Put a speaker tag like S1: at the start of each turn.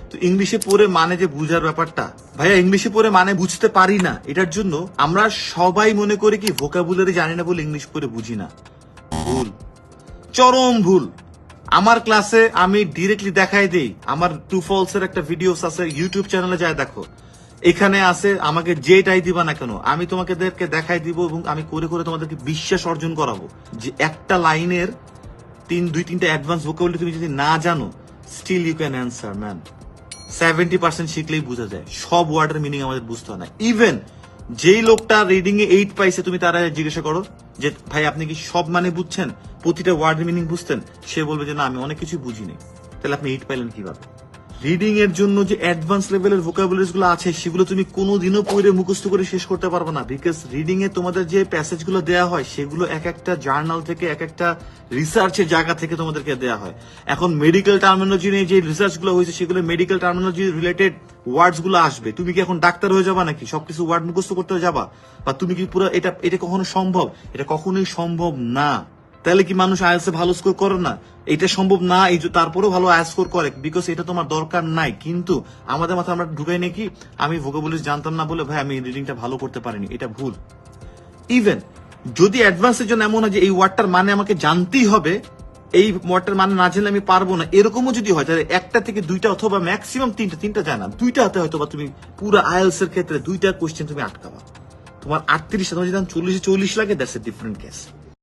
S1: তো ইংলিশে পড়ে মানে যে বুঝার ব্যাপারটা, ভাইয়া ইংলিশে পড়ে মানে বুঝতে পারি না, এটার জন্য আমরা সবাই মনে করি কি ভোকাবুলারি জানি না বলে ইংলিশ পড়ে বুঝি না। ভুল, চরম ভুল। আমার ক্লাসে আমি ডিরেক্টলি দেখাই দেই, আমার টু ফলস এর একটা ভিডিওস আছে, ইউটিউব চ্যানেলে যায় দেখো, এখানে আছে, আমাকে যেটাই দিবা না কেন আমি তোমাকে দেখাই দিব এবং আমি করে করে তোমাদেরকে বিশ্বাস অর্জন করাবো যে একটা লাইনের দুই তিনটা অ্যাডভান্স ভোকাবুলারি তুমি যদি না জানো, still you can answer man. 70% শিখলেই বোঝা যায়, সব ওয়ার্ডের মিনিং আমাদের বুঝতে হয় না। ইভেন যেই লোকটা রিডিং এ 8 পাইছে তুমি তারা জিজ্ঞাসা করো যে ভাই আপনি কি সব মানে বুঝছেন, প্রতিটা ওয়ার্ডের মিনিং বুঝতেন, সে বলবে যে না আমি অনেক কিছু বুঝিনি। তাহলে আপনি 8 পাইলেন কিভাবে? রিডিং এর জন্য যে অ্যাডভান্স লেভেলের ভোকাবুলারিজ গুলো আছে সেগুলো তুমি কোনোদিনও পড়ে মুখস্থ করে শেষ করতে পারবে না, বিকজ রিডিং এ তোমাদের যে প্যাসেজ গুলো দেওয়া হয় সেগুলো এক একটা জার্নাল থেকে, এক একটা রিসার্চের জায়গা থেকে তোমাদেরকে দেওয়া হয়। এখন মেডিকেল টার্মিনোলজি নিয়ে যে রিসার্চ গুলো হয়েছে সেগুলো মেডিকেল টার্মিনোলজি রিলেটেড ওয়ার্ডস গুলো আসবে। তুমি কি এখন ডাক্তার হয়ে যাবা নাকি সবকিছু ওয়ার্ড মুখস্থ করতে যাবা? বা তুমি কি পুরো এটা কখনো সম্ভব? এটা কখনোই সম্ভব না। তাহলে কি মানুষ আইএলটিএস ভালো স্কোর করে না? এটা সম্ভব না, এই যে তারপরেও ভালো আইএলটিএস স্কোর করে, বিকজ এটা তোমার দরকার নাই। কিন্তু আমাদের মাথায় আমরা ঢুকাই নাকি আমি ভোকাবুলারি জানতাম না বলে ভাই আমি রিডিংটা ভালো করতে পারিনি, এটা ভুল। ইভেন যদি অ্যাডভান্সের জন্য এমন হয় যে এই ওয়ার্ডটার মানে আমাকে জানতেই হবে, এই ওয়ার্ডটার মানে না জানলে আমি পারবো না, এরকমও যদি হয় তাহলে একটা থেকে দুইটা অথবা ম্যাক্সিমাম তিনটা যায় না, দুইটা হাতে হয়তো বা তুমি পুরো আইএলটিএস এর ক্ষেত্রে দুইটা কোশ্চেন তুমি আটকাবা। তোমার 38 তোমার যদি 40 লাগে দ্যাটস এ ডিফারেন্ট কেস।